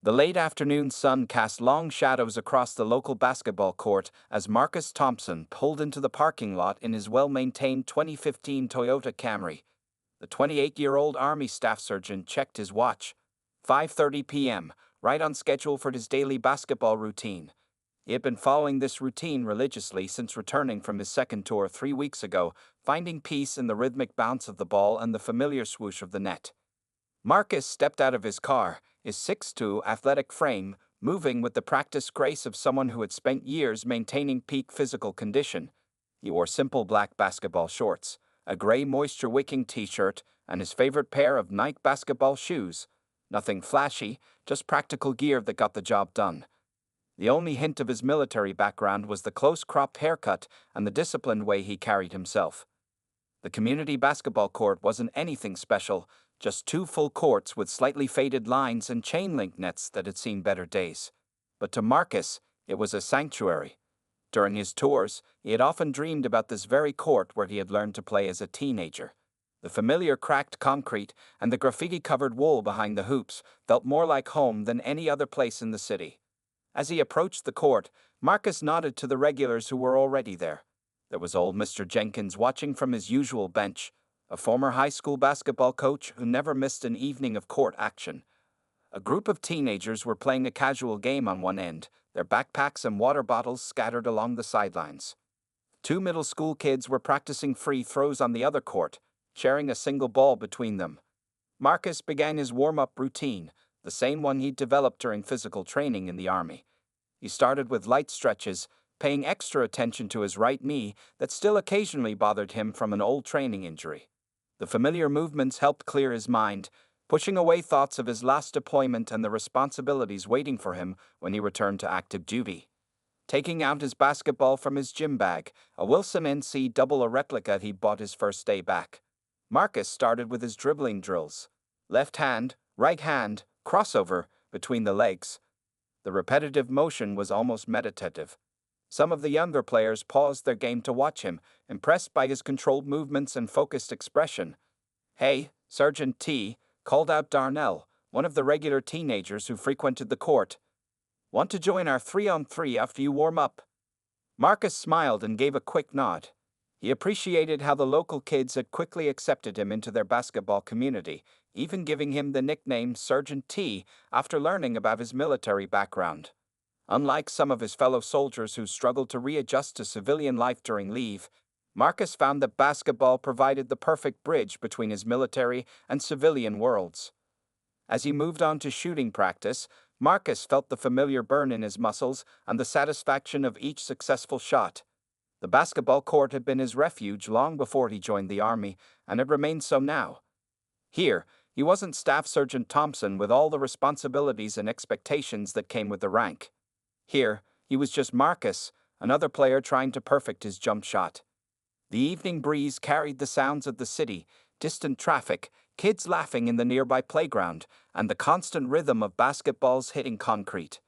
The late afternoon sun cast long shadows across the local basketball court as Marcus Thompson pulled into the parking lot in his well-maintained 2015 Toyota Camry. The 28-year-old Army Staff Sergeant checked his watch. 5:30 p.m., right on schedule for his daily basketball routine. He had been following this routine religiously since returning from his second tour 3 weeks ago, finding peace in the rhythmic bounce of the ball and the familiar swoosh of the net. Marcus stepped out of his car, his 6'2" athletic frame moving with the practiced grace of someone who had spent years maintaining peak physical condition. He wore simple black basketball shorts, a gray moisture-wicking t-shirt, and his favorite pair of Nike basketball shoes. Nothing flashy, just practical gear that got the job done. The only hint of his military background was the close-cropped haircut and the disciplined way he carried himself. The community basketball court wasn't anything special, just two full courts with slightly faded lines and chain-link nets that had seen better days. But to Marcus, it was a sanctuary. During his tours, he had often dreamed about this very court where he had learned to play as a teenager. The familiar cracked concrete and the graffiti-covered wool behind the hoops felt more like home than any other place in the city. As he approached the court, Marcus nodded to the regulars who were already there. There was old Mr. Jenkins watching from his usual bench, a former high school basketball coach who never missed an evening of court action. A group of teenagers were playing a casual game on one end, their backpacks and water bottles scattered along the sidelines. Two middle school kids were practicing free throws on the other court, sharing a single ball between them. Marcus began his warm-up routine, the same one he'd developed during physical training in the Army. He started with light stretches, paying extra attention to his right knee that still occasionally bothered him from an old training injury. The familiar movements helped clear his mind, pushing away thoughts of his last deployment and the responsibilities waiting for him when he returned to active duty. Taking out his basketball from his gym bag, a Wilson NC double-A replica he'd bought his first day back, Marcus started with his dribbling drills. Left hand, right hand, crossover, between the legs. The repetitive motion was almost meditative. Some of the younger players paused their game to watch him, impressed by his controlled movements and focused expression. "Hey, Sergeant T," called out Darnell, one of the regular teenagers who frequented the court. "Want to join our 3-on-3 after you warm up?" Marcus smiled and gave a quick nod. He appreciated how the local kids had quickly accepted him into their basketball community, even giving him the nickname Sergeant T after learning about his military background. Unlike some of his fellow soldiers who struggled to readjust to civilian life during leave, Marcus found that basketball provided the perfect bridge between his military and civilian worlds. As he moved on to shooting practice, Marcus felt the familiar burn in his muscles and the satisfaction of each successful shot. The basketball court had been his refuge long before he joined the Army, and it remained so now. Here, he wasn't Staff Sergeant Thompson with all the responsibilities and expectations that came with the rank. Here, he was just Marcus, another player trying to perfect his jump shot. The evening breeze carried the sounds of the city, distant traffic, kids laughing in the nearby playground, and the constant rhythm of basketballs hitting concrete.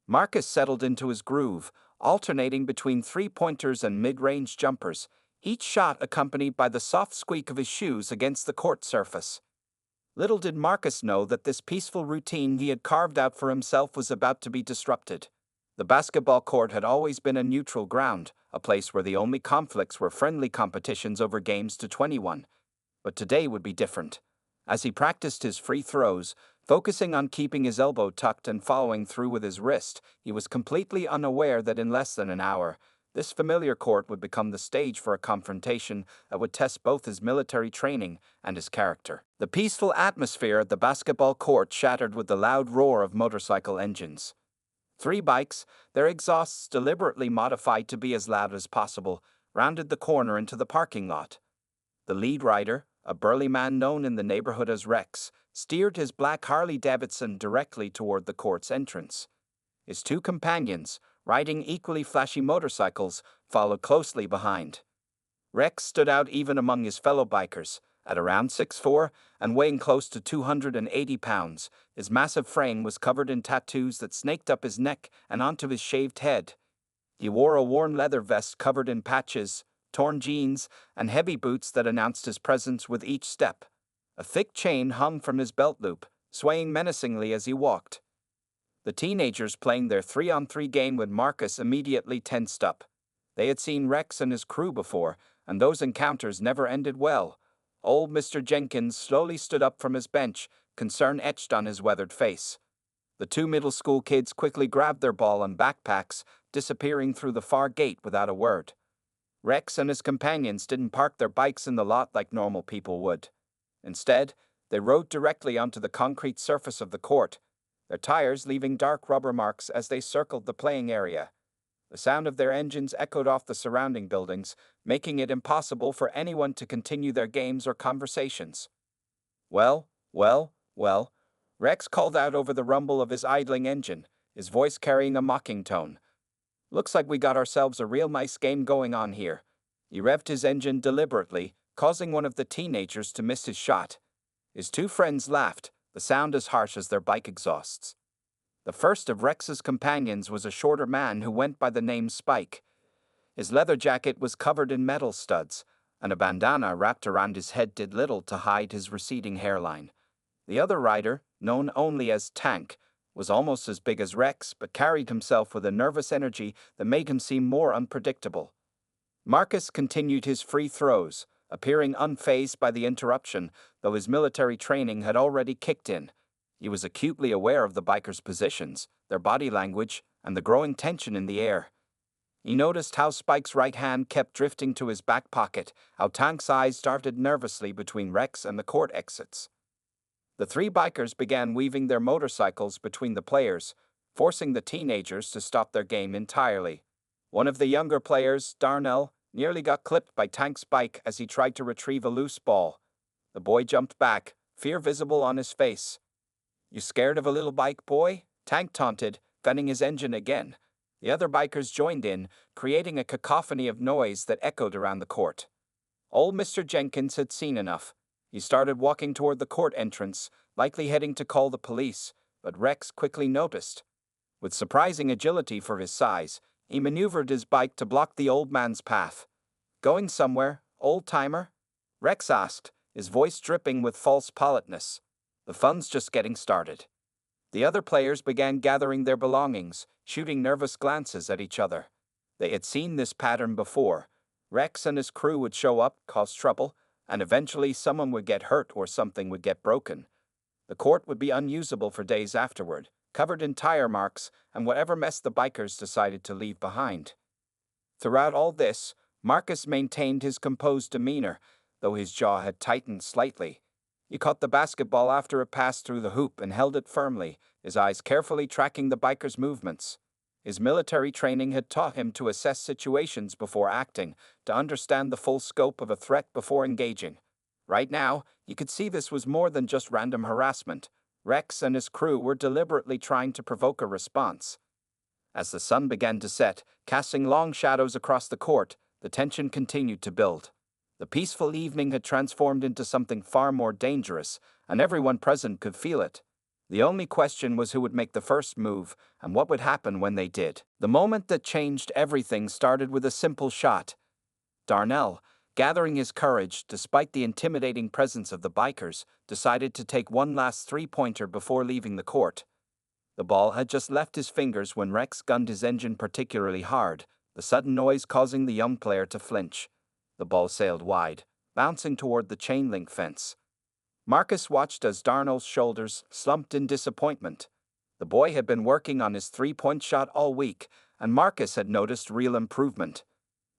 Marcus settled into his groove, alternating between three-pointers and mid-range jumpers, each shot accompanied by the soft squeak of his shoes against the court surface. Little did Marcus know that this peaceful routine he had carved out for himself was about to be disrupted. The basketball court had always been a neutral ground, a place where the only conflicts were friendly competitions over games to 21. But today would be different. As he practiced his free throws, focusing on keeping his elbow tucked and following through with his wrist, he was completely unaware that in less than an hour, this familiar court would become the stage for a confrontation that would test both his military training and his character. The peaceful atmosphere at the basketball court shattered with the loud roar of motorcycle engines. 3 bikes, their exhausts deliberately modified to be as loud as possible, rounded the corner into the parking lot. The lead rider, a burly man known in the neighborhood as Rex, steered his black Harley-Davidson directly toward the court's entrance. His 2 companions, riding equally flashy motorcycles, followed closely behind. Rex stood out even among his fellow bikers. At around 6'4" and weighing close to 280 pounds, his massive frame was covered in tattoos that snaked up his neck and onto his shaved head. He wore a worn leather vest covered in patches, torn jeans, and heavy boots that announced his presence with each step. A thick chain hung from his belt loop, swaying menacingly as he walked. The teenagers playing their 3-on-3 game with Marcus immediately tensed up. They had seen Rex and his crew before, and those encounters never ended well. Old Mr. Jenkins slowly stood up from his bench, concern etched on his weathered face. The two middle school kids quickly grabbed their ball and backpacks, disappearing through the far gate without a word. Rex and his companions didn't park their bikes in the lot like normal people would. Instead, they rode directly onto the concrete surface of the court, their tires leaving dark rubber marks as they circled the playing area. The sound of their engines echoed off the surrounding buildings, making it impossible for anyone to continue their games or conversations. Well, Rex called out over the rumble of his idling engine, his voice carrying a mocking tone. Looks like we got ourselves a real nice game going on here. He revved his engine deliberately, causing one of the teenagers to miss his shot. His two friends laughed, the sound as harsh as their bike exhausts. The first of Rex's companions was a shorter man who went by the name Spike. His leather jacket was covered in metal studs, and a bandana wrapped around his head did little to hide his receding hairline. The other rider, known only as Tank, was almost as big as Rex but carried himself with a nervous energy that made him seem more unpredictable. Marcus continued his free throws, appearing unfazed by the interruption, though his military training had already kicked in. He was acutely aware of the bikers' positions, their body language, and the growing tension in the air. He noticed how Spike's right hand kept drifting to his back pocket, how Tank's eyes darted nervously between Rex and the court exits. The three bikers began weaving their motorcycles between the players, forcing the teenagers to stop their game entirely. One of the younger players, Darnell, nearly got clipped by Tank's bike as he tried to retrieve a loose ball. The boy jumped back, fear visible on his face. "You scared of a little bike, boy?" Tank taunted, venting his engine again. The other bikers joined in, creating a cacophony of noise that echoed around the court. Old Mr. Jenkins had seen enough. He started walking toward the court entrance, likely heading to call the police, but Rex quickly noticed. With surprising agility for his size, he maneuvered his bike to block the old man's path. "Going somewhere, old-timer?" Rex asked, his voice dripping with false politeness. "The fun's just getting started." The other players began gathering their belongings, shooting nervous glances at each other. They had seen this pattern before. Rex and his crew would show up, cause trouble, and eventually someone would get hurt or something would get broken. The court would be unusable for days afterward, covered in tire marks and whatever mess the bikers decided to leave behind. Throughout all this, Marcus maintained his composed demeanor, though his jaw had tightened slightly. He caught the basketball after it passed through the hoop and held it firmly, his eyes carefully tracking the bikers' movements. His military training had taught him to assess situations before acting, to understand the full scope of a threat before engaging. Right now, he could see this was more than just random harassment. Rex and his crew were deliberately trying to provoke a response. As the sun began to set, casting long shadows across the court, the tension continued to build. The peaceful evening had transformed into something far more dangerous, and everyone present could feel it. The only question was who would make the first move, and what would happen when they did. The moment that changed everything started with a simple shot. Darnell, gathering his courage despite the intimidating presence of the bikers, decided to take one last three-pointer before leaving the court. The ball had just left his fingers when Rex gunned his engine particularly hard, the sudden noise causing the young player to flinch. The ball sailed wide, bouncing toward the chain-link fence. Marcus watched as Darnell's shoulders slumped in disappointment. The boy had been working on his three-point shot all week, and Marcus had noticed real improvement.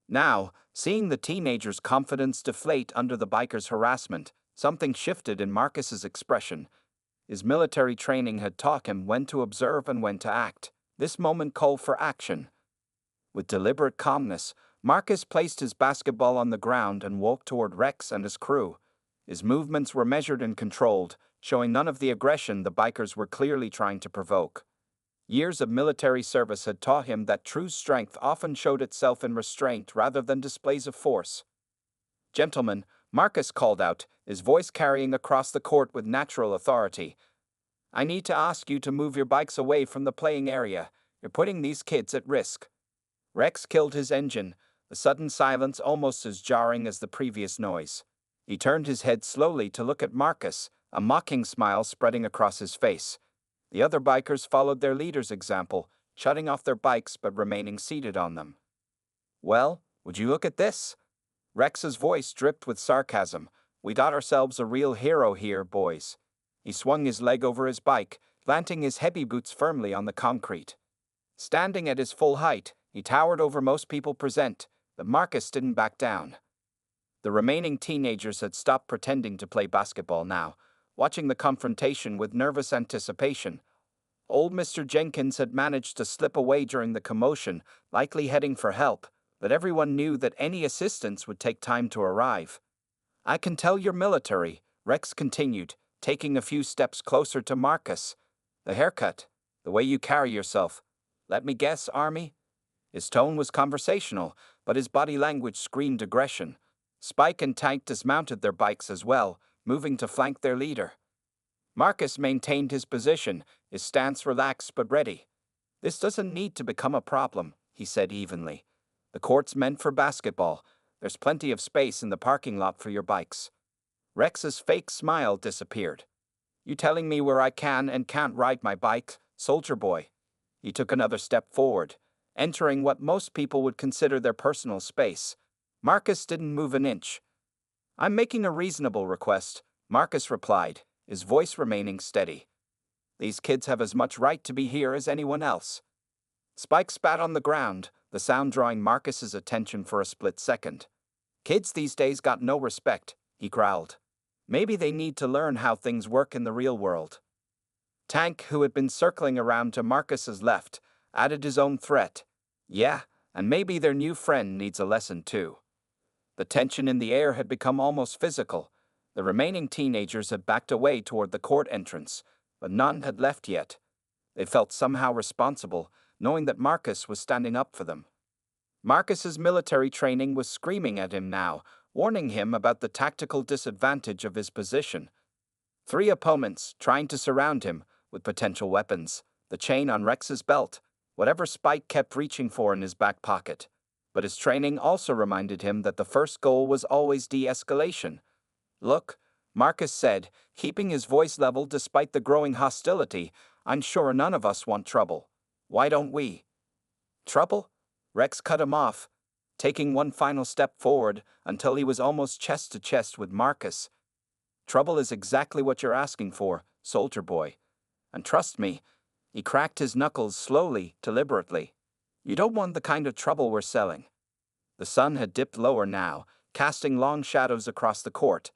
Now, seeing the teenager's confidence deflate under the biker's harassment, something shifted in Marcus's expression. His military training had taught him when to observe and when to act. This moment called for action. With deliberate calmness, Marcus placed his basketball on the ground and walked toward Rex and his crew. His movements were measured and controlled, showing none of the aggression the bikers were clearly trying to provoke. Years of military service had taught him that true strength often showed itself in restraint rather than displays of force. "Gentlemen," Marcus called out, his voice carrying across the court with natural authority, "I need to ask you to move your bikes away from the playing area. You're putting these kids at risk." Rex killed his engine, the sudden silence almost as jarring as the previous noise. He turned his head slowly to look at Marcus, a mocking smile spreading across his face. The other bikers followed their leader's example, shutting off their bikes but remaining seated on them. "Well, would you look at this?" Rex's voice dripped with sarcasm. "We got ourselves a real hero here, boys." He swung his leg over his bike, planting his heavy boots firmly on the concrete. Standing at his full height, he towered over most people present, but Marcus didn't back down. The remaining teenagers had stopped pretending to play basketball now, watching the confrontation with nervous anticipation. Old Mr. Jenkins had managed to slip away during the commotion, likely heading for help, but everyone knew that any assistance would take time to arrive. "I can tell you're military," Rex continued, taking a few steps closer to Marcus. "The haircut, the way you carry yourself. Let me guess, Army?" His tone was conversational, but his body language screamed aggression. Spike and Tank dismounted their bikes as well, moving to flank their leader. Marcus maintained his position, his stance relaxed but ready. "This doesn't need to become a problem," he said evenly. "The court's meant for basketball. There's plenty of space in the parking lot for your bikes." Rex's fake smile disappeared. "You telling me where I can and can't ride my bike, soldier boy?" He took another step forward, entering what most people would consider their personal space. Marcus didn't move an inch. "I'm making a reasonable request," Marcus replied, his voice remaining steady. "These kids have as much right to be here as anyone else." Spike spat on the ground, the sound drawing Marcus's attention for a split second. "Kids these days got no respect," he growled. "Maybe they need to learn how things work in the real world." Tank, who had been circling around to Marcus's left, added his own threat. "Yeah, and maybe their new friend needs a lesson too." The tension in the air had become almost physical. The remaining teenagers had backed away toward the court entrance, but none had left yet. They felt somehow responsible, knowing that Marcus was standing up for them. Marcus's military training was screaming at him now, warning him about the tactical disadvantage of his position. 3 opponents trying to surround him with potential weapons, the chain on Rex's belt, whatever Spike kept reaching for in his back pocket. But his training also reminded him that the first goal was always de-escalation. "Look," Marcus said, keeping his voice level despite the growing hostility, "I'm sure none of us want trouble. Why don't we?" "Trouble?" Rex cut him off, taking one final step forward until he was almost chest to chest with Marcus. "Trouble is exactly what you're asking for, soldier boy. And trust me," he cracked his knuckles slowly, deliberately, "you don't want the kind of trouble we're selling." The sun had dipped lower now, casting long shadows across the court.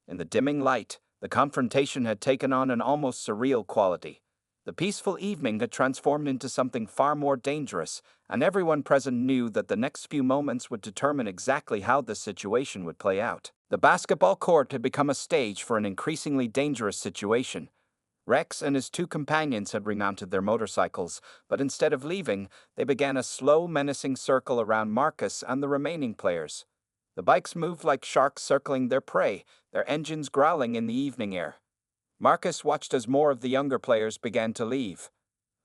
In the dimming light, the confrontation had taken on an almost surreal quality. The peaceful evening had transformed into something far more dangerous, and everyone present knew that the next few moments would determine exactly how the situation would play out. The basketball court had become a stage for an increasingly dangerous situation. Rex and his 2 companions had remounted their motorcycles, but instead of leaving, they began a slow, menacing circle around Marcus and the remaining players. The bikes moved like sharks circling their prey, their engines growling in the evening air. Marcus watched as more of the younger players began to leave.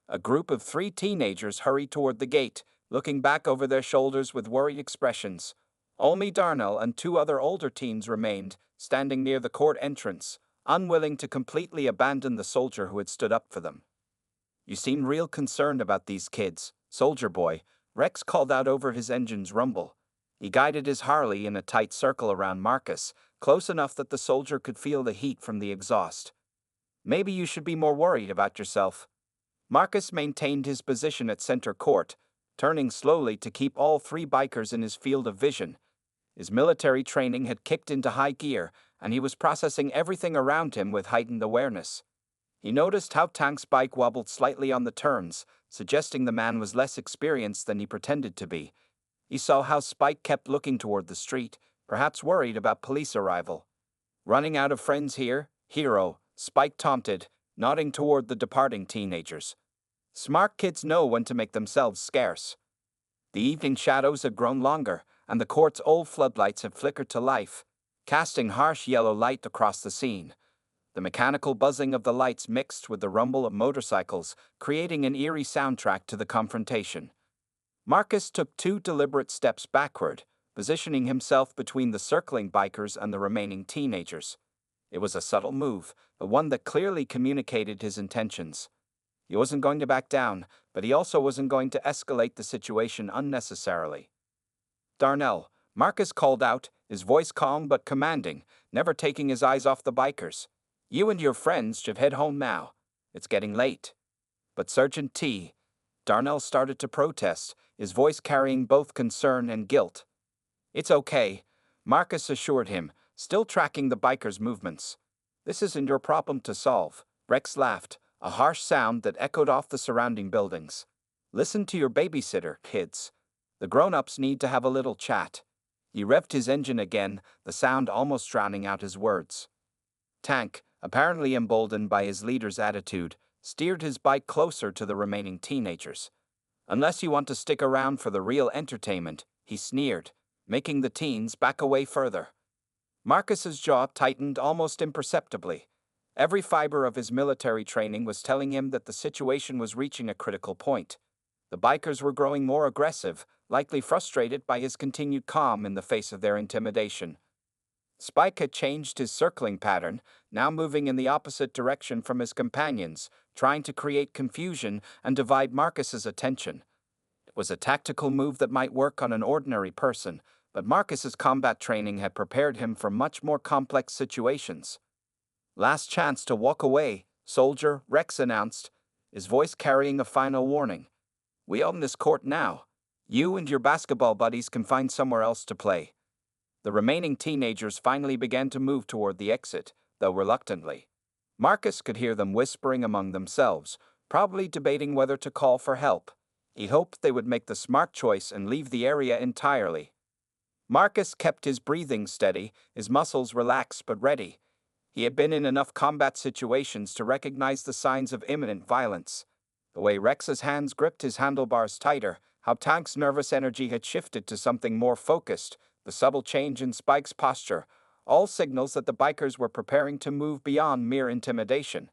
A group of 3 teenagers hurried toward the gate, looking back over their shoulders with worried expressions. Only Darnell and 2 other older teens remained, standing near the court entrance, unwilling to completely abandon the soldier who had stood up for them. "You seem real concerned about these kids, soldier boy," Rex called out over his engine's rumble. He guided his Harley in a tight circle around Marcus, close enough that the soldier could feel the heat from the exhaust. "Maybe you should be more worried about yourself." Marcus maintained his position at center court, turning slowly to keep all 3 bikers in his field of vision. His military training had kicked into high gear, and he was processing everything around him with heightened awareness. He noticed how Tank's bike wobbled slightly on the turns, suggesting the man was less experienced than he pretended to be. He saw how Spike kept looking toward the street, perhaps worried about police arrival. "Running out of friends here, hero," Spike taunted, nodding toward the departing teenagers. "Smart kids know when to make themselves scarce." The evening shadows had grown longer, and the court's old floodlights had flickered to life, casting harsh yellow light across the scene. The mechanical buzzing of the lights mixed with the rumble of motorcycles, creating an eerie soundtrack to the confrontation. Marcus took 2 deliberate steps backward, positioning himself between the circling bikers and the remaining teenagers. It was a subtle move, but one that clearly communicated his intentions. He wasn't going to back down, but he also wasn't going to escalate the situation unnecessarily. "Darnell," Marcus called out, his voice calm but commanding, never taking his eyes off the bikers. "You and your friends should head home now. It's getting late." "But Sergeant T." Darnell started to protest, his voice carrying both concern and guilt. "It's okay," Marcus assured him, still tracking the bikers' movements. "This isn't your problem to solve." Rex laughed, a harsh sound that echoed off the surrounding buildings. "Listen to your babysitter, kids. The grown-ups need to have a little chat." He revved his engine again, the sound almost drowning out his words. Tank, apparently emboldened by his leader's attitude, steered his bike closer to the remaining teenagers. "Unless you want to stick around for the real entertainment," he sneered, making the teens back away further. Marcus's jaw tightened almost imperceptibly. Every fiber of his military training was telling him that the situation was reaching a critical point. The bikers were growing more aggressive, likely frustrated by his continued calm in the face of their intimidation. Spike had changed his circling pattern, now moving in the opposite direction from his companions, trying to create confusion and divide Marcus's attention. It was a tactical move that might work on an ordinary person, but Marcus's combat training had prepared him for much more complex situations. "Last chance to walk away, soldier," Rex announced, his voice carrying a final warning. "We own this court now. You and your basketball buddies can find somewhere else to play." The remaining teenagers finally began to move toward the exit, though reluctantly. Marcus could hear them whispering among themselves, probably debating whether to call for help. He hoped they would make the smart choice and leave the area entirely. Marcus kept his breathing steady, his muscles relaxed but ready. He had been in enough combat situations to recognize the signs of imminent violence. The way Rex's hands gripped his handlebars tighter, how Tank's nervous energy had shifted to something more focused, the subtle change in Spike's posture, all signals that the bikers were preparing to move beyond mere intimidation.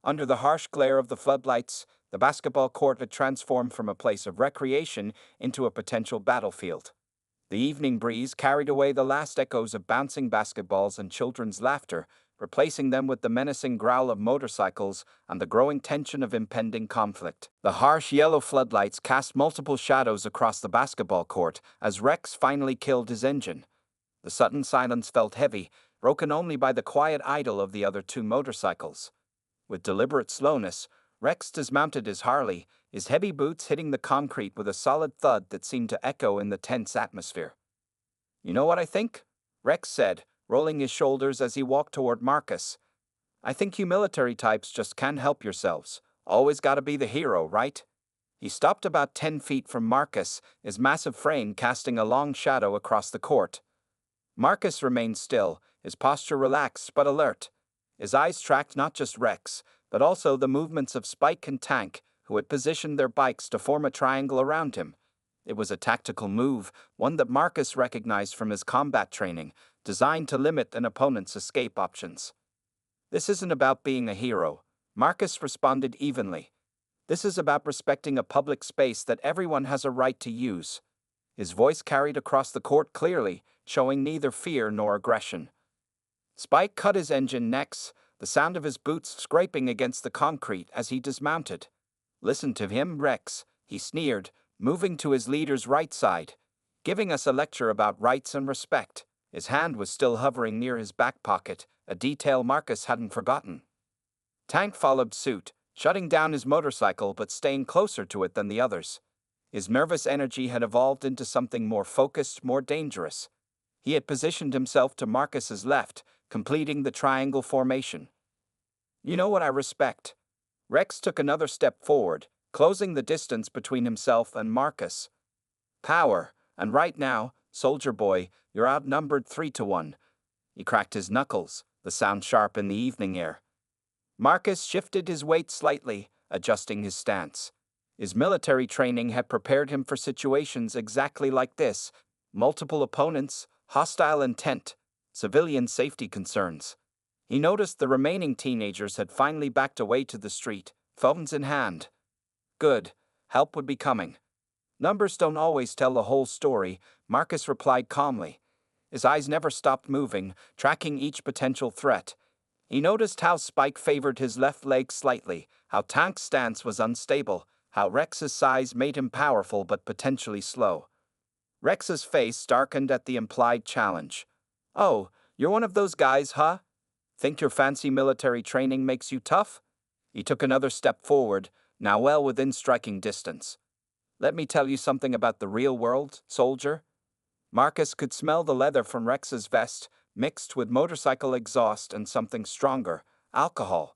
Under the harsh glare of the floodlights, the basketball court had transformed from a place of recreation into a potential battlefield. The evening breeze carried away the last echoes of bouncing basketballs and children's laughter, replacing them with the menacing growl of motorcycles and the growing tension of impending conflict. The harsh yellow floodlights cast multiple shadows across the basketball court as Rex finally killed his engine. The sudden silence felt heavy, broken only by the quiet idle of the other two motorcycles. With deliberate slowness, Rex dismounted his Harley, his heavy boots hitting the concrete with a solid thud that seemed to echo in the tense atmosphere. "You know what I think?" Rex said, rolling his shoulders as he walked toward Marcus. "I think you military types just can't help yourselves. Always gotta be the hero, right?" He stopped about 10 feet from Marcus, his massive frame casting a long shadow across the court. Marcus remained still, his posture relaxed but alert. His eyes tracked not just Rex, but also the movements of Spike and Tank, who had positioned their bikes to form a triangle around him. It was a tactical move, one that Marcus recognized from his combat training, designed to limit an opponent's escape options. "This isn't about being a hero," Marcus responded evenly. "This is about respecting a public space that everyone has a right to use." His voice carried across the court clearly, showing neither fear nor aggression. Spike cut his engine next, the sound of his boots scraping against the concrete as he dismounted. "Listen to him, Rex," he sneered, moving to his leader's right side, "giving us a lecture about rights and respect." His hand was still hovering near his back pocket, a detail Marcus hadn't forgotten. Tank followed suit, shutting down his motorcycle but staying closer to it than the others. His nervous energy had evolved into something more focused, more dangerous. He had positioned himself to Marcus's left, completing the triangle formation. "You know what I respect?" Rex took another step forward, closing the distance between himself and Marcus. "Power, and right now, soldier boy, you're outnumbered 3-1. He cracked his knuckles, the sound sharp in the evening air. Marcus shifted his weight slightly, adjusting his stance. His military training had prepared him for situations exactly like this: multiple opponents, hostile intent, civilian safety concerns. He noticed the remaining teenagers had finally backed away to the street, phones in hand. Good, help would be coming. "Numbers don't always tell the whole story," Marcus replied calmly. His eyes never stopped moving, tracking each potential threat. He noticed how Spike favored his left leg slightly, how Tank's stance was unstable, how Rex's size made him powerful but potentially slow. Rex's face darkened at the implied challenge. "Oh, you're one of those guys, huh? Think your fancy military training makes you tough?" He took another step forward, now well within striking distance. "Let me tell you something about the real world, soldier." Marcus could smell the leather from Rex's vest, mixed with motorcycle exhaust and something stronger, alcohol.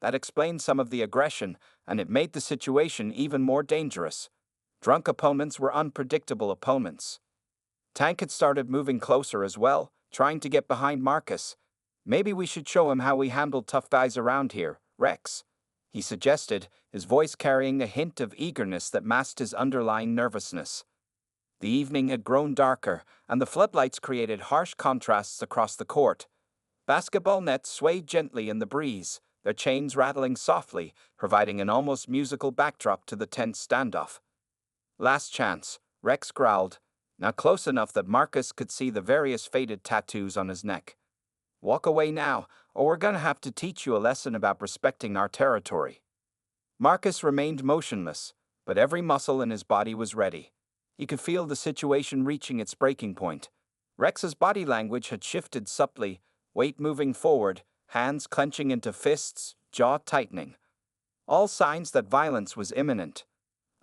That explained some of the aggression, and it made the situation even more dangerous. Drunk opponents were unpredictable opponents. Tank had started moving closer as well, trying to get behind Marcus. "Maybe we should show him how we handle tough guys around here, Rex," he suggested, his voice carrying a hint of eagerness that masked his underlying nervousness. The evening had grown darker, and the floodlights created harsh contrasts across the court. Basketball nets swayed gently in the breeze, their chains rattling softly, providing an almost musical backdrop to the tense standoff. "Last chance," Rex growled, now close enough that Marcus could see the various faded tattoos on his neck. "Walk away now, or we're gonna have to teach you a lesson about respecting our territory." Marcus remained motionless, but every muscle in his body was ready. He could feel the situation reaching its breaking point. Rex's body language had shifted subtly, weight moving forward, hands clenching into fists, jaw tightening. All signs that violence was imminent.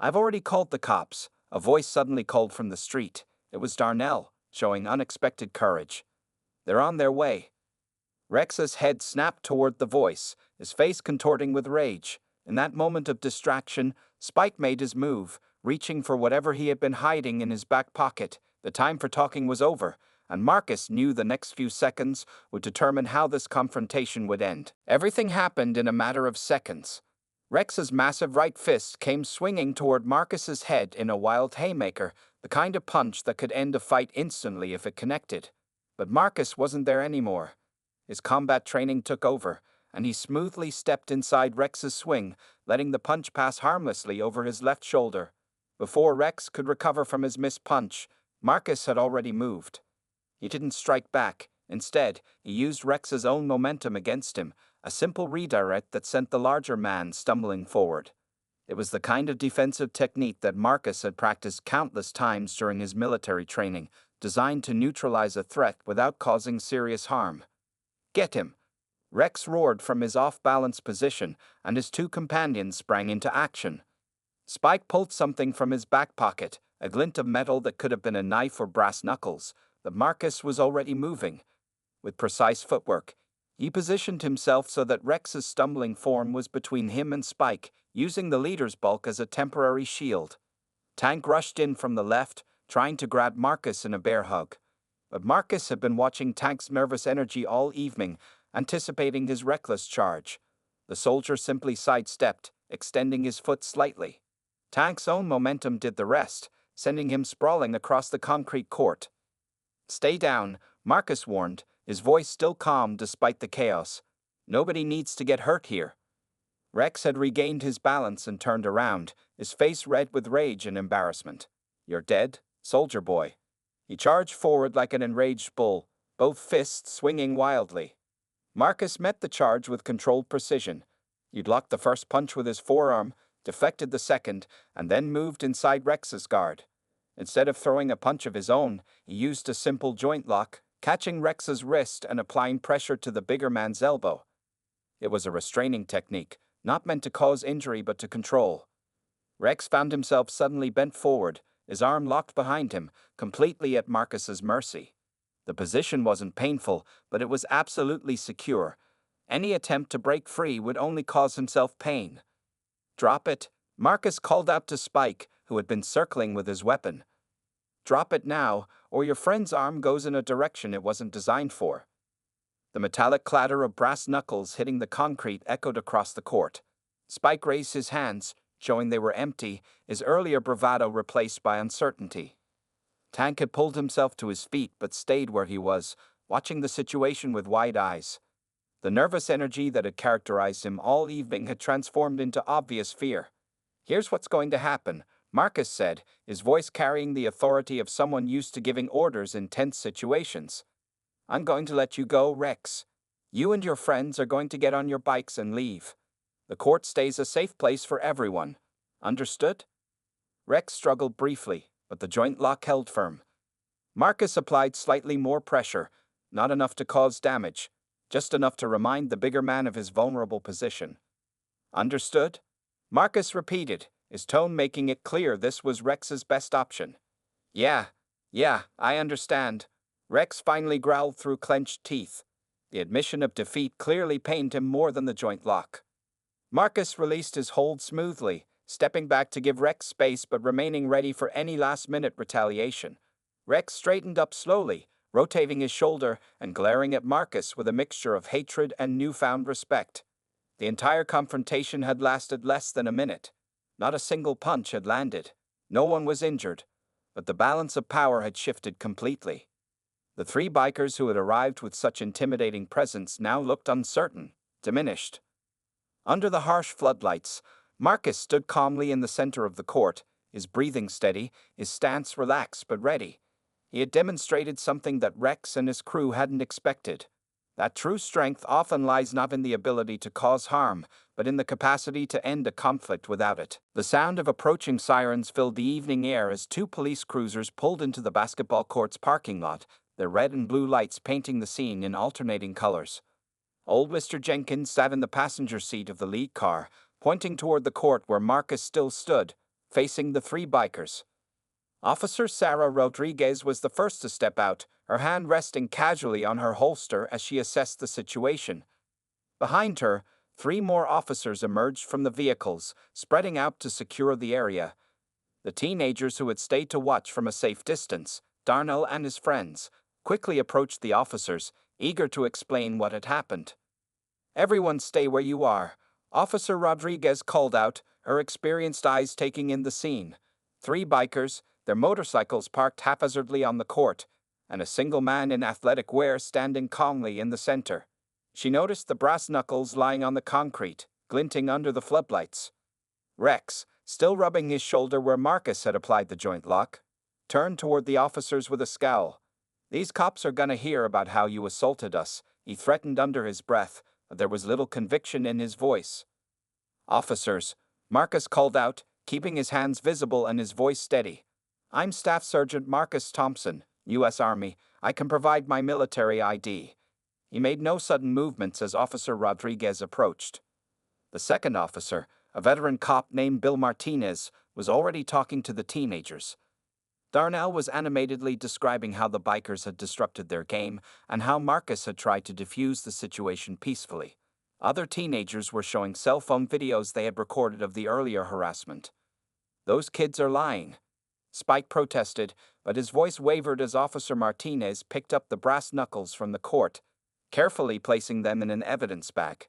"I've already called the cops," a voice suddenly called from the street. It was Darnell, showing unexpected courage. "They're on their way." Rex's head snapped toward the voice, his face contorting with rage. In that moment of distraction, Spike made his move, reaching for whatever he had been hiding in his back pocket. The time for talking was over, and Marcus knew the next few seconds would determine how this confrontation would end. Everything happened in a matter of seconds. Rex's massive right fist came swinging toward Marcus's head in a wild haymaker, the kind of punch that could end a fight instantly if it connected. But Marcus wasn't there anymore. His combat training took over, and he smoothly stepped inside Rex's swing, letting the punch pass harmlessly over his left shoulder. Before Rex could recover from his missed punch, Marcus had already moved. He didn't strike back. Instead, he used Rex's own momentum against him, a simple redirect that sent the larger man stumbling forward. It was the kind of defensive technique that Marcus had practiced countless times during his military training, designed to neutralize a threat without causing serious harm. "Get him!" Rex roared from his off-balance position, and his two companions sprang into action. Spike pulled something from his back pocket, a glint of metal that could have been a knife or brass knuckles, but Marcus was already moving. With precise footwork, he positioned himself so that Rex's stumbling form was between him and Spike, using the leader's bulk as a temporary shield. Tank rushed in from the left, trying to grab Marcus in a bear hug. But Marcus had been watching Tank's nervous energy all evening, anticipating his reckless charge. The soldier simply sidestepped, extending his foot slightly. Tank's own momentum did the rest, sending him sprawling across the concrete court. "Stay down," Marcus warned, his voice still calm despite the chaos. "Nobody needs to get hurt here." Rex had regained his balance and turned around, his face red with rage and embarrassment. "You're dead, soldier boy." He charged forward like an enraged bull, both fists swinging wildly. Marcus met the charge with controlled precision. He blocked the first punch with his forearm, deflected the second, and then moved inside Rex's guard. Instead of throwing a punch of his own, he used a simple joint lock, catching Rex's wrist and applying pressure to the bigger man's elbow. It was a restraining technique, not meant to cause injury but to control. Rex found himself suddenly bent forward, his arm locked behind him, completely at Marcus's mercy. The position wasn't painful, but it was absolutely secure. Any attempt to break free would only cause himself pain. "Drop it," Marcus called out to Spike, who had been circling with his weapon. "Drop it now, or your friend's arm goes in a direction it wasn't designed for." The metallic clatter of brass knuckles hitting the concrete echoed across the court. Spike raised his hands, showing they were empty, his earlier bravado replaced by uncertainty. Tank had pulled himself to his feet but stayed where he was, watching the situation with wide eyes. The nervous energy that had characterized him all evening had transformed into obvious fear. "Here's what's going to happen," Marcus said, his voice carrying the authority of someone used to giving orders in tense situations. "I'm going to let you go, Rex. You and your friends are going to get on your bikes and leave. The court stays a safe place for everyone. Understood? Rex struggled briefly, but the joint lock held firm. Marcus applied slightly more pressure, not enough to cause damage, just enough to remind the bigger man of his vulnerable position. Understood? Marcus repeated, his tone making it clear this was Rex's best option. Yeah, I understand. Rex finally growled through clenched teeth. The admission of defeat clearly pained him more than the joint lock. Marcus released his hold smoothly, stepping back to give Rex space but remaining ready for any last-minute retaliation. Rex straightened up slowly, rotating his shoulder and glaring at Marcus with a mixture of hatred and newfound respect. The entire confrontation had lasted less than a minute. Not a single punch had landed. No one was injured, but the balance of power had shifted completely. The three bikers who had arrived with such intimidating presence now looked uncertain, diminished. Under the harsh floodlights, Marcus stood calmly in the center of the court, his breathing steady, his stance relaxed but ready. He had demonstrated something that Rex and his crew hadn't expected. That true strength often lies not in the ability to cause harm, but in the capacity to end a conflict without it. The sound of approaching sirens filled the evening air as two police cruisers pulled into the basketball court's parking lot, their red and blue lights painting the scene in alternating colors. Old Mr. Jenkins sat in the passenger seat of the lead car, pointing toward the court where Marcus still stood, facing the three bikers. Officer Sarah Rodriguez was the first to step out, her hand resting casually on her holster as she assessed the situation. Behind her, three more officers emerged from the vehicles, spreading out to secure the area. The teenagers who had stayed to watch from a safe distance, Darnell and his friends, quickly approached the officers, eager to explain what had happened. "Everyone stay where you are," Officer Rodriguez called out, her experienced eyes taking in the scene. Three bikers, their motorcycles parked haphazardly on the court, and a single man in athletic wear standing calmly in the center. She noticed the brass knuckles lying on the concrete, glinting under the floodlights. Rex, still rubbing his shoulder where Marcus had applied the joint lock, turned toward the officers with a scowl. "These cops are gonna hear about how you assaulted us," he threatened under his breath, but there was little conviction in his voice. "Officers," Marcus called out, keeping his hands visible and his voice steady. "I'm Staff Sergeant Marcus Thompson, U.S. Army. I can provide my military ID." He made no sudden movements as Officer Rodriguez approached. The second officer, a veteran cop named Bill Martinez, was already talking to the teenagers. Darnell was animatedly describing how the bikers had disrupted their game and how Marcus had tried to defuse the situation peacefully. Other teenagers were showing cell phone videos they had recorded of the earlier harassment. "Those kids are lying," Spike protested, but his voice wavered as Officer Martinez picked up the brass knuckles from the court, carefully placing them in an evidence bag.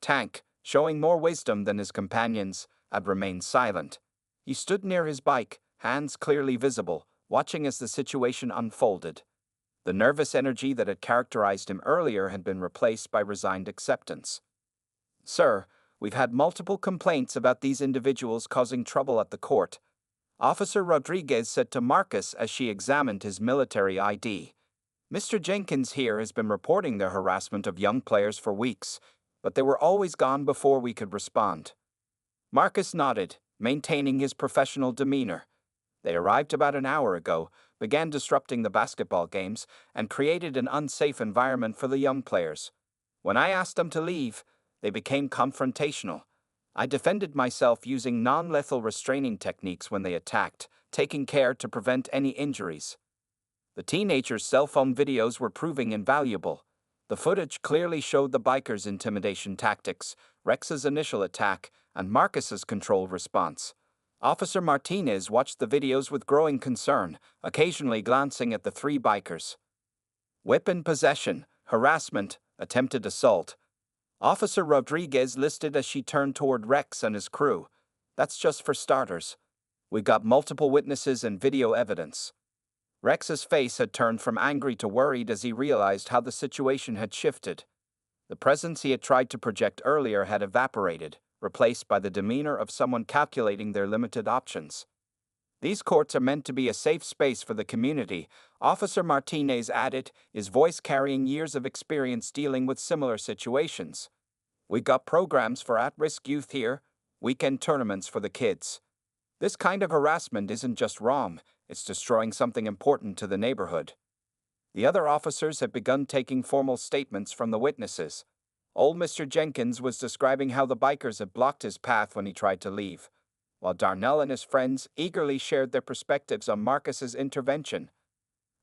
Tank, showing more wisdom than his companions, had remained silent. He stood near his bike, hands clearly visible, watching as the situation unfolded. The nervous energy that had characterized him earlier had been replaced by resigned acceptance. "Sir, we've had multiple complaints about these individuals causing trouble at the court," Officer Rodriguez said to Marcus as she examined his military ID. "Mr. Jenkins here has been reporting the harassment of young players for weeks, but they were always gone before we could respond." Marcus nodded, maintaining his professional demeanor. "They arrived about an hour ago, began disrupting the basketball games, and created an unsafe environment for the young players. When I asked them to leave, they became confrontational. I defended myself using non-lethal restraining techniques when they attacked, taking care to prevent any injuries." The teenagers' cell phone videos were proving invaluable. The footage clearly showed the bikers' intimidation tactics, Rex's initial attack, and Marcus's controlled response. Officer Martinez watched the videos with growing concern, occasionally glancing at the three bikers. "Weapon possession, harassment, attempted assault," Officer Rodriguez listed as she turned toward Rex and his crew. "That's just for starters. We got multiple witnesses and video evidence." Rex's face had turned from angry to worried as he realized how the situation had shifted. The presence he had tried to project earlier had evaporated, replaced by the demeanor of someone calculating their limited options. These courts are meant to be a safe space for the community, Officer Martinez added, his voice carrying years of experience dealing with similar situations. We got programs for at-risk youth here, weekend tournaments for the kids. This kind of harassment isn't just wrong, it's destroying something important to the neighborhood. The other officers had begun taking formal statements from the witnesses. Old Mr. Jenkins was describing how the bikers had blocked his path when he tried to leave, while Darnell and his friends eagerly shared their perspectives on Marcus's intervention.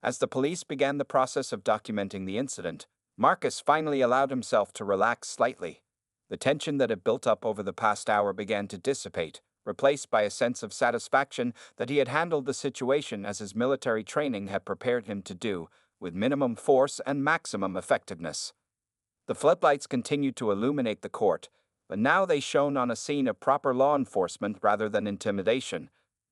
As the police began the process of documenting the incident, Marcus finally allowed himself to relax slightly. The tension that had built up over the past hour began to dissipate, replaced by a sense of satisfaction that he had handled the situation as his military training had prepared him to do, with minimum force and maximum effectiveness. The floodlights continued to illuminate the court, but now they shone on a scene of proper law enforcement rather than intimidation.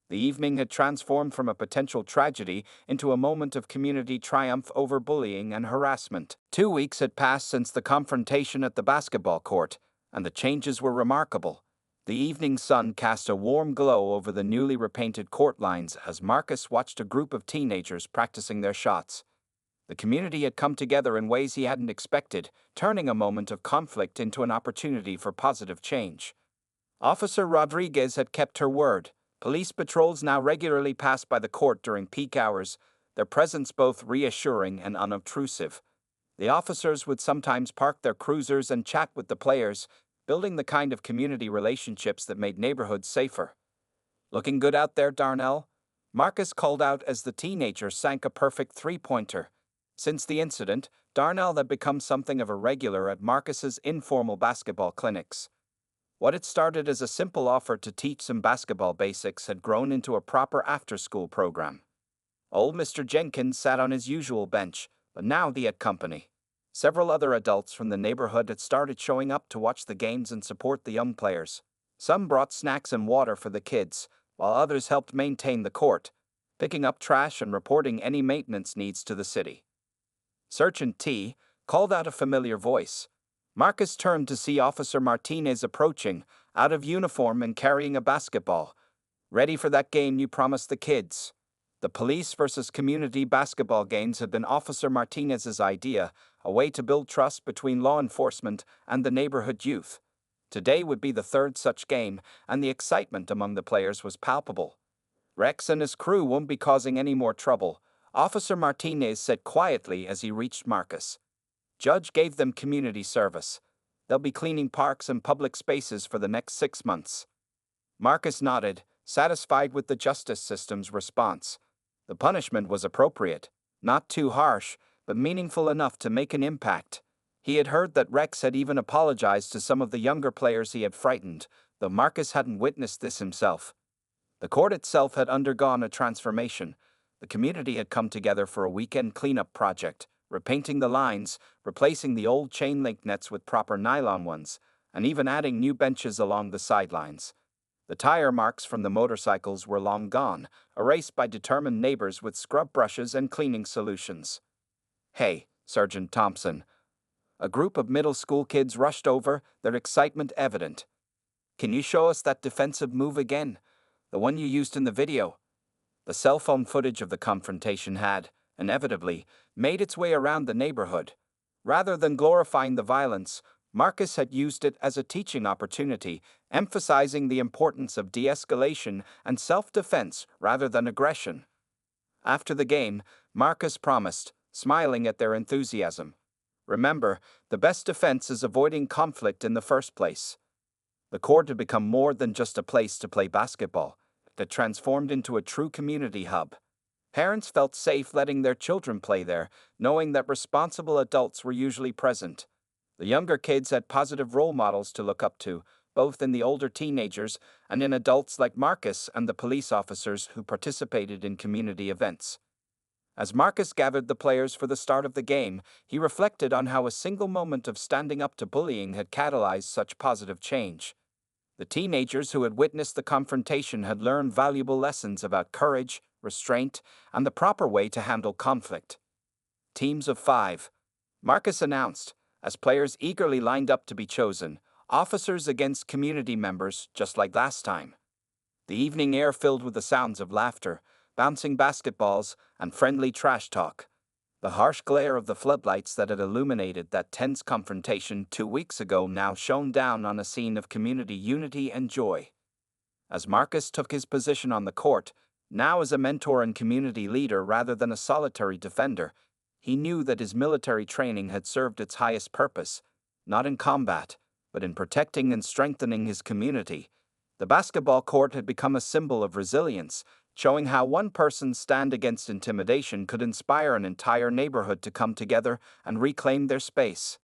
The evening had transformed from a potential tragedy into a moment of community triumph over bullying and harassment. 2 weeks had passed since the confrontation at the basketball court, and the changes were remarkable. The evening sun cast a warm glow over the newly repainted court lines as Marcus watched a group of teenagers practicing their shots. The community had come together in ways he hadn't expected, turning a moment of conflict into an opportunity for positive change. Officer Rodriguez had kept her word. Police patrols now regularly passed by the court during peak hours, their presence both reassuring and unobtrusive. The officers would sometimes park their cruisers and chat with the players, building the kind of community relationships that made neighborhoods safer. "Looking good out there, Darnell?" Marcus called out as the teenager sank a perfect three-pointer. Since the incident, Darnell had become something of a regular at Marcus's informal basketball clinics. What had started as a simple offer to teach some basketball basics had grown into a proper after-school program. Old Mr. Jenkins sat on his usual bench, but now he had company. Several other adults from the neighborhood had started showing up to watch the games and support the young players. Some brought snacks and water for the kids, while others helped maintain the court, picking up trash and reporting any maintenance needs to the city. Sergeant T called out a familiar voice. Marcus turned to see Officer Martinez approaching, out of uniform and carrying a basketball. "Ready for that game you promised the kids?" The police versus community basketball games had been Officer Martinez's idea, a way to build trust between law enforcement and the neighborhood youth. Today would be the third such game, and the excitement among the players was palpable. "Rex and his crew won't be causing any more trouble," Officer Martinez said quietly as he reached Marcus. "Judge gave them community service. They'll be cleaning parks and public spaces for the next 6 months." Marcus nodded, satisfied with the justice system's response. The punishment was appropriate, not too harsh, but meaningful enough to make an impact. He had heard that Rex had even apologized to some of the younger players he had frightened, though Marcus hadn't witnessed this himself. The court itself had undergone a transformation. The community had come together for a weekend cleanup project, repainting the lines, replacing the old chain-link nets with proper nylon ones, and even adding new benches along the sidelines. The tire marks from the motorcycles were long gone, erased by determined neighbors with scrub brushes and cleaning solutions. "Hey, Sergeant Thompson." A group of middle school kids rushed over, their excitement evident. "Can you show us that defensive move again? The one you used in the video?" The cell phone footage of the confrontation had, inevitably, made its way around the neighborhood. Rather than glorifying the violence, Marcus had used it as a teaching opportunity, emphasizing the importance of de-escalation and self-defense rather than aggression. After the game, Marcus promised, smiling at their enthusiasm. "Remember, the best defense is avoiding conflict in the first place." The court had become more than just a place to play basketball. It transformed into a true community hub. Parents felt safe letting their children play there, knowing that responsible adults were usually present. The younger kids had positive role models to look up to, both in the older teenagers and in adults like Marcus and the police officers who participated in community events. As Marcus gathered the players for the start of the game, he reflected on how a single moment of standing up to bullying had catalyzed such positive change. The teenagers who had witnessed the confrontation had learned valuable lessons about courage, restraint, and the proper way to handle conflict. "Teams of 5. Marcus announced, as players eagerly lined up to be chosen, officers against community members just like last time. The evening air filled with the sounds of laughter, bouncing basketballs, and friendly trash talk. The harsh glare of the floodlights that had illuminated that tense confrontation 2 weeks ago now shone down on a scene of community unity and joy. As Marcus took his position on the court, now as a mentor and community leader rather than a solitary defender, he knew that his military training had served its highest purpose, not in combat, but in protecting and strengthening his community. The basketball court had become a symbol of resilience, showing how one person's stand against intimidation could inspire an entire neighborhood to come together and reclaim their space.